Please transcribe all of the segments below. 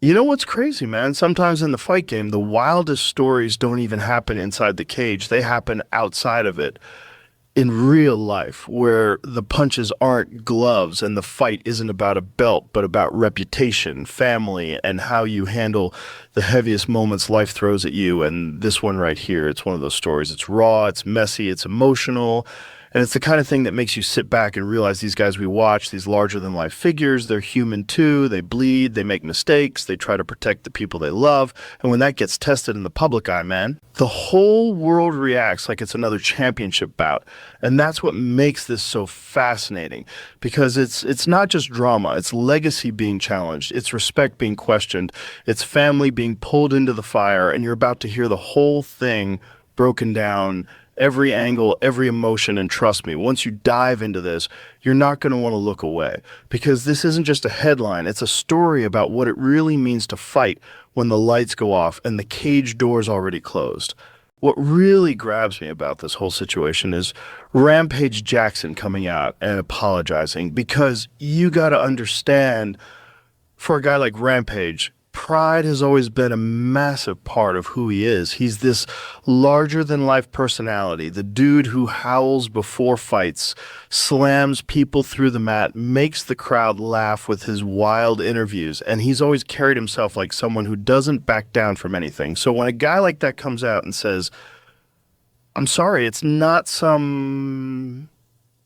You know what's crazy, man? Sometimes in the fight game, the wildest stories don't even happen inside the cage. They happen outside of it in real life, where the punches aren't gloves and the fight isn't about a belt, but about reputation, family, and how you handle the heaviest moments life throws at you. And this one right here, it's one of those stories. It's raw, it's messy, it's emotional. And it's the kind of thing that makes you sit back and realize these guys we watch, these larger than life figures, they're human too. They bleed, they make mistakes, they try to protect the people they love. And when that gets tested in the public eye, man, the whole world reacts like it's another championship bout. And that's what makes this so fascinating, because it's not just drama, it's legacy being challenged, it's respect being questioned, it's family being pulled into the fire, and you're about to hear the whole thing broken down, every angle, every emotion. And trust me, once you dive into this, you're not going to want to look away, because this isn't just a headline. It's a story about what it really means to fight when the lights go off and the cage door's already closed. What really grabs me about this whole situation is Rampage Jackson coming out and apologizing, because you got to understand, for a guy like Rampage, pride has always been a massive part of who he is. He's this larger-than-life personality, the dude who howls before fights, slams people through the mat, makes the crowd laugh with his wild interviews, and he's always carried himself like someone who doesn't back down from anything. So when a guy like that comes out and says, I'm sorry, it's not some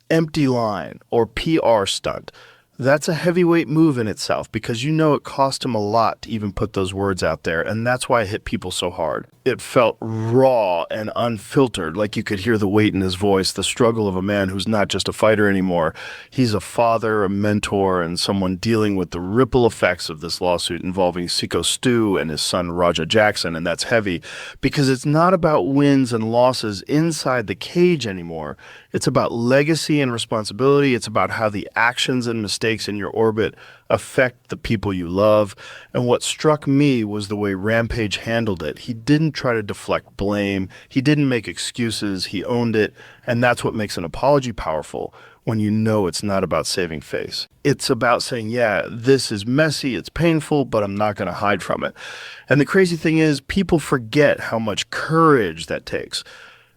empty line or PR stunt, that's a heavyweight move in itself, because you know it cost him a lot to even put those words out there, and that's why it hit people so hard. It felt raw and unfiltered, like you could hear the weight in his voice, the struggle of a man who's not just a fighter anymore. He's a father, a mentor, and someone dealing with the ripple effects of this lawsuit involving Syko Stu and his son Rampage Jackson, and that's heavy, because it's not about wins and losses inside the cage anymore. It's about legacy and responsibility. It's about how the actions and mistakes in your orbit affect the people you love. And what struck me was the way Rampage handled it. He didn't try to deflect blame. He didn't make excuses. He owned it. And that's what makes an apology powerful, when you know it's not about saving face. It's about saying, yeah, this is messy, it's painful, but I'm not going to hide from it. And the crazy thing is, people forget how much courage that takes,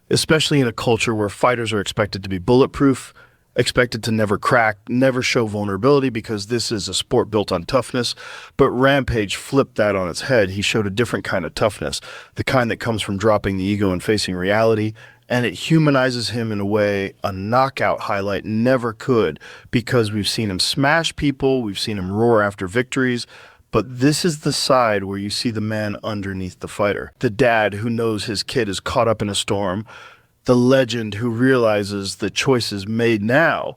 especially in a culture where fighters are expected to be bulletproof, expected to never crack, never show vulnerability, because this is a sport built on toughness. But Rampage flipped that on its head. He showed a different kind of toughness, the kind that comes from dropping the ego and facing reality. And it humanizes him in a way a knockout highlight never could, because we've seen him smash people, we've seen him roar after victories. But this is the side where you see the man underneath the fighter, the dad who knows his kid is caught up in a storm, the legend who realizes the choices made now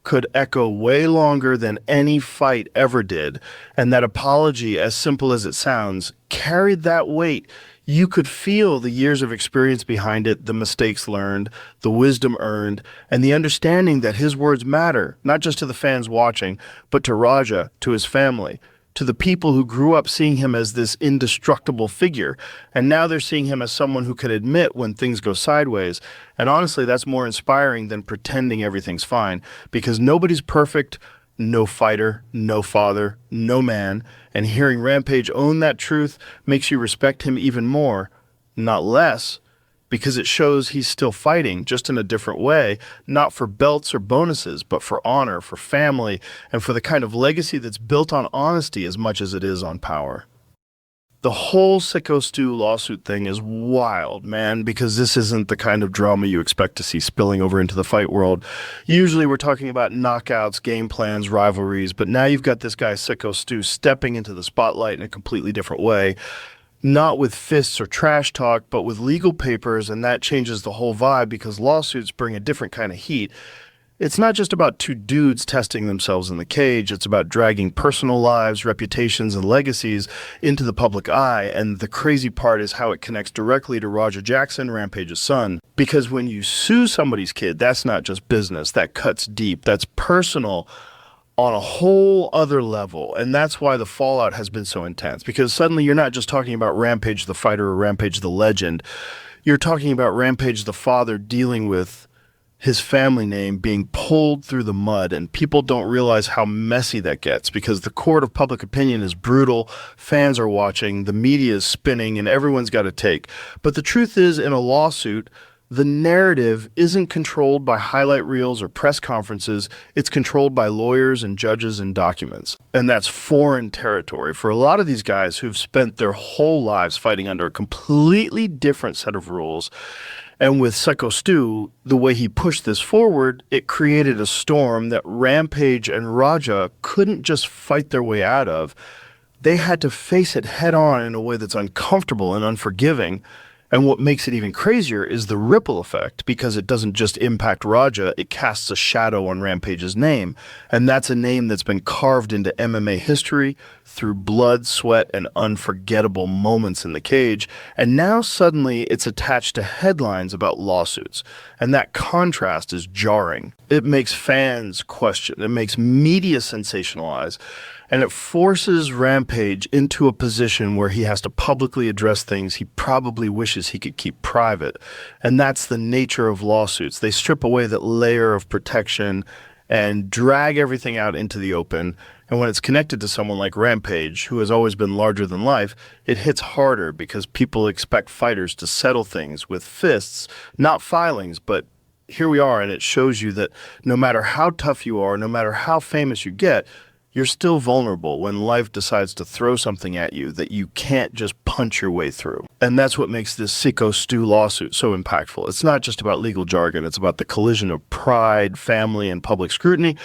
could echo way longer than any fight ever did. And that apology, as simple as it sounds, carried that weight. You could feel the years of experience behind it, the mistakes learned, the wisdom earned, and the understanding that his words matter, not just to the fans watching, but to Raja, to his family, to the people who grew up seeing him as this indestructible figure. And now they're seeing him as someone who can admit when things go sideways. And honestly, that's more inspiring than pretending everything's fine, because nobody's perfect, no fighter, no father, no man. And hearing Rampage own that truth makes you respect him even more, not less, because it shows he's still fighting, just in a different way, not for belts or bonuses, but for honor, for family, and for the kind of legacy that's built on honesty as much as it is on power. The whole Syko Stu lawsuit thing is wild, man, because this isn't the kind of drama you expect to see spilling over into the fight world. Usually we're talking about knockouts, game plans, rivalries, but now you've got this guy Syko Stu stepping into the spotlight in a completely different way. Not with fists or trash talk, but with legal papers, and that changes the whole vibe, because lawsuits bring a different kind of heat. It's not just about two dudes testing themselves in the cage. It's about dragging personal lives, reputations, and legacies into the public eye. And the crazy part is how it connects directly to Rampage Jackson, Rampage's son. Because when you sue somebody's kid, that's not just business. That cuts deep. That's personal on a whole other level. And that's why the fallout has been so intense, because suddenly you're not just talking about Rampage the fighter or Rampage the legend. You're talking about Rampage the father dealing with his family name being pulled through the mud, and people don't realize how messy that gets because the court of public opinion is brutal. Fans are watching, the media is spinning, and everyone's got a take. But the truth is, in a lawsuit, the narrative isn't controlled by highlight reels or press conferences. It's controlled by lawyers and judges and documents. And that's foreign territory for a lot of these guys who've spent their whole lives fighting under a completely different set of rules. And with Syko Stu, the way he pushed this forward, it created a storm that Rampage and Raja couldn't just fight their way out of. They had to face it head on in a way that's uncomfortable and unforgiving. And what makes it even crazier is the ripple effect, because it doesn't just impact Raja, it casts a shadow on Rampage's name. And that's a name that's been carved into MMA history through blood, sweat, and unforgettable moments in the cage. And now suddenly it's attached to headlines about lawsuits. And that contrast is jarring. It makes fans question. It makes media sensationalize. And it forces Rampage into a position where he has to publicly address things he probably wishes he could keep private. And that's the nature of lawsuits. They strip away that layer of protection and drag everything out into the open. And when it's connected to someone like Rampage, who has always been larger than life, it hits harder because people expect fighters to settle things with fists, not filings. But here we are, and it shows you that no matter how tough you are, no matter how famous you get, you're still vulnerable when life decides to throw something at you that you can't just punch your way through. And that's what makes this Syko Stu lawsuit so impactful. It's not just about legal jargon. It's about the collision of pride, family, and public scrutiny.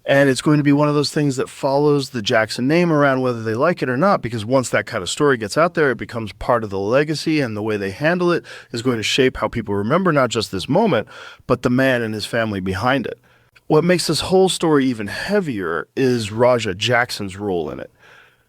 And it's going to be one of those things that follows the Jackson name around whether they like it or not, because once that kind of story gets out there, it becomes part of the legacy, and the way they handle it is going to shape how people remember not just this moment, but the man and his family behind it. What makes this whole story even heavier is Rampage Jackson's role in it.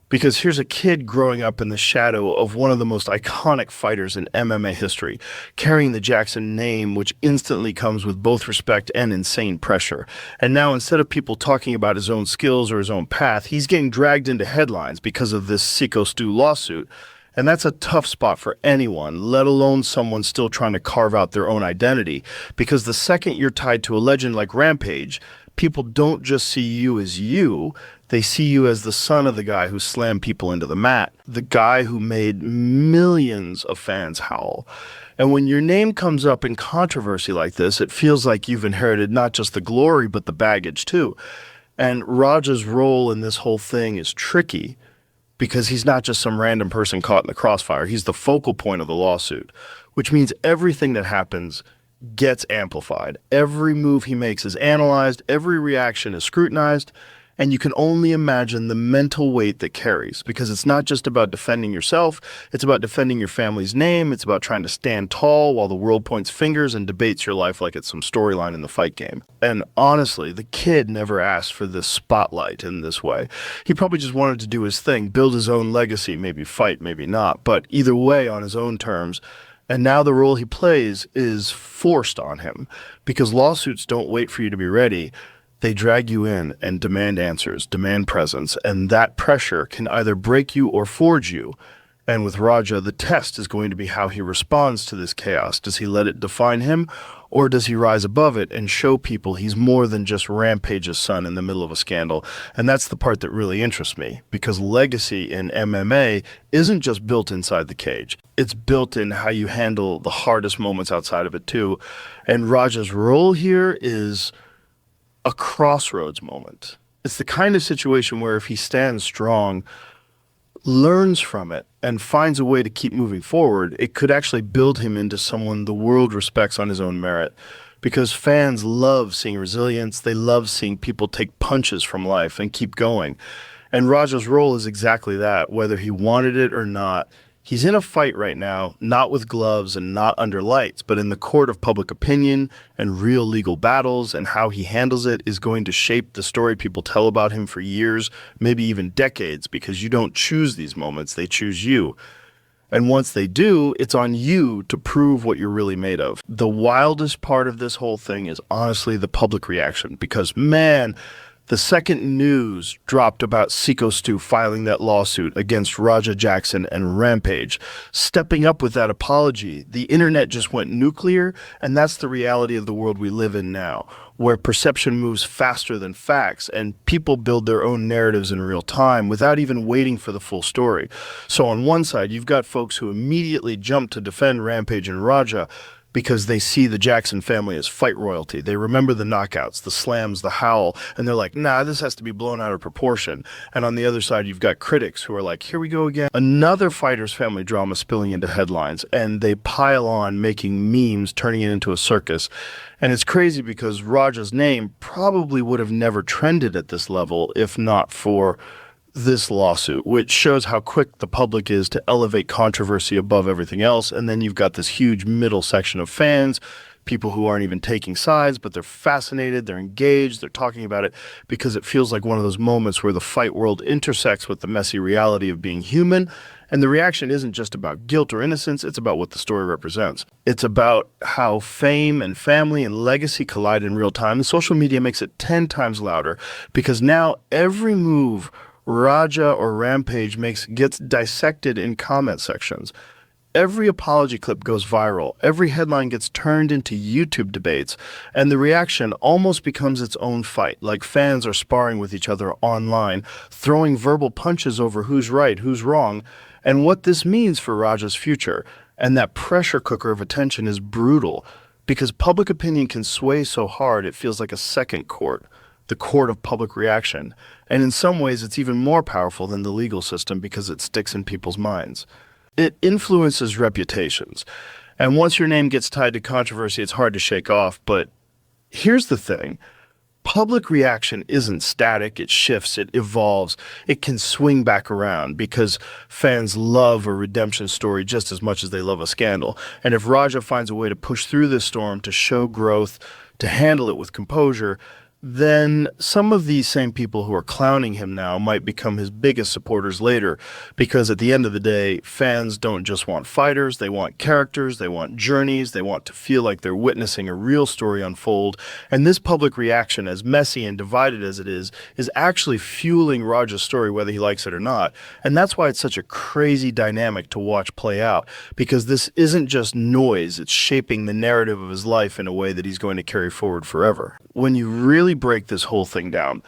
Because here's a kid growing up in the shadow of one of the most iconic fighters in MMA history, carrying the Jackson name, which instantly comes with both respect and insane pressure. And now, instead of people talking about his own skills or his own path, he's getting dragged into headlines because of this Syko Stu lawsuit. And that's a tough spot for anyone, let alone someone still trying to carve out their own identity. Because the second you're tied to a legend like Rampage, people don't just see you as you, they see you as the son of the guy who slammed people into the mat, the guy who made millions of fans howl. And when your name comes up in controversy like this, it feels like you've inherited not just the glory, but the baggage too. And Raja's role in this whole thing is tricky, because he's not just some random person caught in the crossfire. He's the focal point of the lawsuit, which means everything that happens gets amplified. Every move he makes is analyzed, every reaction is scrutinized, and you can only imagine the mental weight that carries, because it's not just about defending yourself, it's about defending your family's name, it's about trying to stand tall while the world points fingers and debates your life like it's some storyline in the fight game. And honestly, the kid never asked for this spotlight in this way. He probably just wanted to do his thing, build his own legacy, maybe fight, maybe not, but either way on his own terms. And now the role he plays is forced on him, because lawsuits don't wait for you to be ready. They drag you in and demand answers, demand presence, and that pressure can either break you or forge you. And with Raja, the test is going to be how he responds to this chaos. Does he let it define him, or does he rise above it and show people he's more than just Rampage's son in the middle of a scandal? And that's the part that really interests me, because legacy in MMA isn't just built inside the cage. It's built in how you handle the hardest moments outside of it too. And Raja's role here is a crossroads moment. It's the kind of situation where if he stands strong, learns from it, and finds a way to keep moving forward, it could actually build him into someone the world respects on his own merit. Because fans love seeing resilience, they love seeing people take punches from life and keep going. And Raja's role is exactly that, whether he wanted it or not. He's in a fight right now, not with gloves and not under lights, but in the court of public opinion and real legal battles, and how he handles it is going to shape the story people tell about him for years, maybe even decades, because you don't choose these moments, they choose you. And once they do, it's on you to prove what you're really made of. The wildest part of this whole thing is honestly the public reaction, because man, The second news dropped about Syko Stu filing that lawsuit against Raja Jackson and Rampage, stepping up with that apology, the internet just went nuclear, and that's the reality of the world we live in now, where perception moves faster than facts and people build their own narratives in real time without even waiting for the full story. So on one side, you've got folks who immediately jump to defend Rampage and Raja because they see the Jackson family as fight royalty. They remember the knockouts, the slams, the howl, and they're like, nah, this has to be blown out of proportion. And on the other side, you've got critics who are like, here we go again. Another fighter's family drama spilling into headlines, and they pile on making memes, turning it into a circus. And it's crazy because Raja's name probably would have never trended at this level if not for this lawsuit, which shows how quick the public is to elevate controversy above everything else. And then you've got this huge middle section of fans, people who aren't even taking sides, but they're fascinated, they're engaged, they're talking about it because it feels like one of those moments where the fight world intersects with the messy reality of being human. And the reaction isn't just about guilt or innocence, it's about what the story represents. It's about how fame and family and legacy collide in real time. And social media makes it 10 times louder because now every move Raja or Rampage makes gets dissected in comment sections. Every apology clip goes viral. Every headline gets turned into YouTube debates. And the reaction almost becomes its own fight, like fans are sparring with each other online, throwing verbal punches over who's right, who's wrong, and what this means for Raja's future. And that pressure cooker of attention is brutal because public opinion can sway so hard it feels like a second court, the court of public reaction. And in some ways, it's even more powerful than the legal system because it sticks in people's minds. It influences reputations. And once your name gets tied to controversy, it's hard to shake off. But here's the thing. Public reaction isn't static. It shifts. It evolves. It can swing back around because fans love a redemption story just as much as they love a scandal. And if Raja finds a way to push through this storm, to show growth, to handle it with composure, then some of these same people who are clowning him now might become his biggest supporters later, because at the end of the day, fans don't just want fighters, they want characters, they want journeys, they want to feel like they're witnessing a real story unfold. And this public reaction, as messy and divided as it is actually fueling Raja's story whether he likes it or not. And that's why it's such a crazy dynamic to watch play out, because this isn't just noise, it's shaping the narrative of his life in a way that he's going to carry forward forever. When you really break this whole thing down,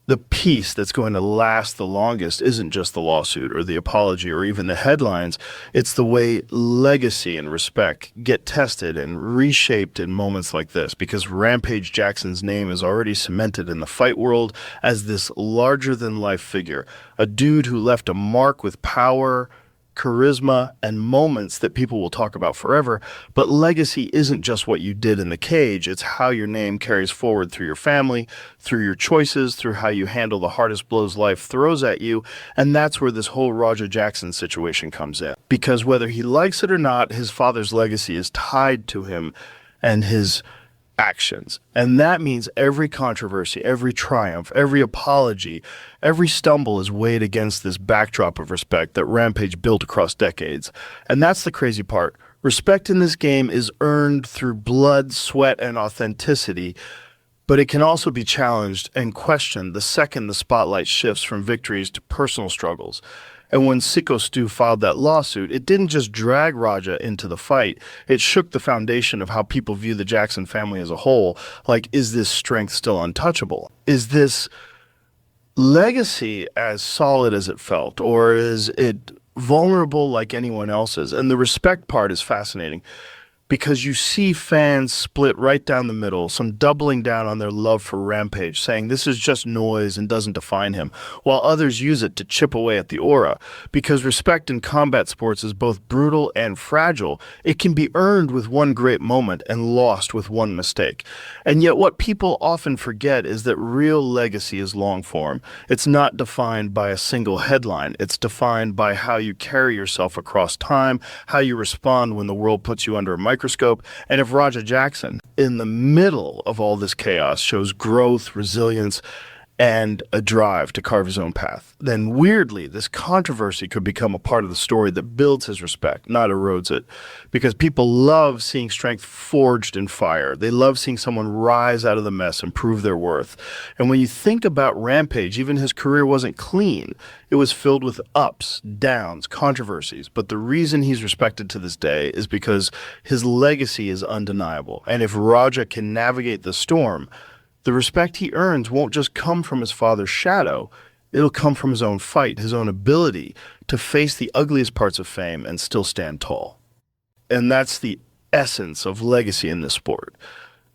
the piece that's going to last the longest isn't just the lawsuit or the apology or even the headlines. It's the way legacy and respect get tested and reshaped in moments like this, because Rampage Jackson's name is already cemented in the fight world as this larger-than-life figure, a dude who left a mark with power, charisma, and moments that people will talk about forever. But legacy isn't just what you did in the cage. It's how your name carries forward through your family, through your choices, through how you handle the hardest blows life throws at you. And that's where this whole Raja Jackson situation comes in. Because whether he likes it or not, his father's legacy is tied to him and his actions. And that means every controversy, every triumph, every apology, every stumble is weighed against this backdrop of respect that Rampage built across decades. And that's the crazy part. Respect in this game is earned through blood, sweat, and authenticity, but it can also be challenged and questioned the second the spotlight shifts from victories to personal struggles. And when Syko Stu filed that lawsuit, it didn't just drag Raja into the fight. It shook the foundation of how people view the Jackson family as a whole. Like, is this strength still untouchable? Is this legacy as solid as it felt? Or is it vulnerable like anyone else's? And the respect part is fascinating, because you see fans split right down the middle, some doubling down on their love for Rampage, saying this is just noise and doesn't define him, while others use it to chip away at the aura. Because respect in combat sports is both brutal and fragile. It can be earned with one great moment and lost with one mistake. And yet what people often forget is that real legacy is long form. It's not defined by a single headline. It's defined by how you carry yourself across time, how you respond when the world puts you under a microscope. And if Raja Jackson, in the middle of all this chaos, shows growth, resilience, and a drive to carve his own path. Then weirdly, this controversy could become a part of the story that builds his respect, not erodes it. Because people love seeing strength forged in fire. They love seeing someone rise out of the mess and prove their worth. And when you think about Rampage, even his career wasn't clean. It was filled with ups, downs, controversies. But the reason he's respected to this day is because his legacy is undeniable. And if Raja can navigate the storm, the respect he earns won't just come from his father's shadow. It'll come from his own fight, his own ability to face the ugliest parts of fame and still stand tall. And that's the essence of legacy in this sport.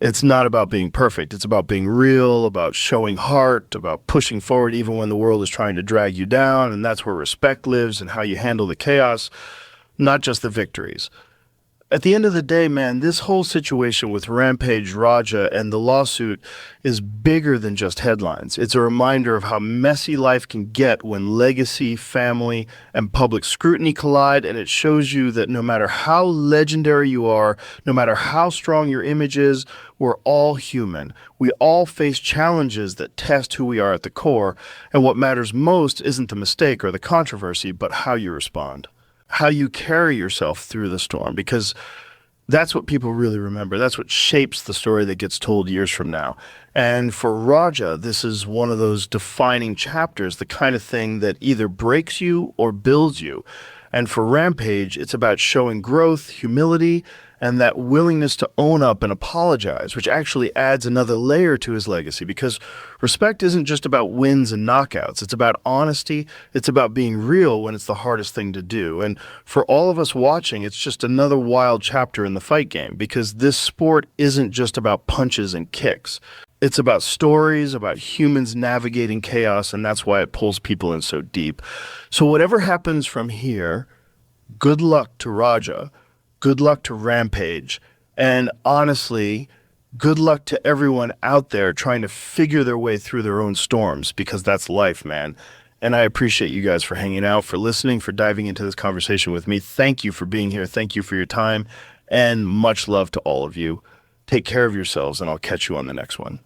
It's not about being perfect. It's about being real, about showing heart, about pushing forward even when the world is trying to drag you down. And that's where respect lives and how you handle the chaos, not just the victories. At the end of the day, man, this whole situation with Rampage, Raja, and the lawsuit is bigger than just headlines. It's a reminder of how messy life can get when legacy, family, and public scrutiny collide, and it shows you that no matter how legendary you are, no matter how strong your image is, we're all human. We all face challenges that test who we are at the core, and what matters most isn't the mistake or the controversy, but how you respond. How you carry yourself through the storm, because that's what people really remember. That's what shapes the story that gets told years from now. And for Raja, this is one of those defining chapters, the kind of thing that either breaks you or builds you. And for Rampage, it's about showing growth, humility, and that willingness to own up and apologize, which actually adds another layer to his legacy, because respect isn't just about wins and knockouts. It's about honesty. It's about being real when it's the hardest thing to do. And for all of us watching, it's just another wild chapter in the fight game, because this sport isn't just about punches and kicks. It's about stories, about humans navigating chaos, and that's why it pulls people in so deep. So whatever happens from here, good luck to Raja. Good luck to Rampage, and honestly, good luck to everyone out there trying to figure their way through their own storms, because that's life, man. And I appreciate you guys for hanging out, for listening, for diving into this conversation with me. Thank you for being here. Thank you for your time, and much love to all of you. Take care of yourselves, and I'll catch you on the next one.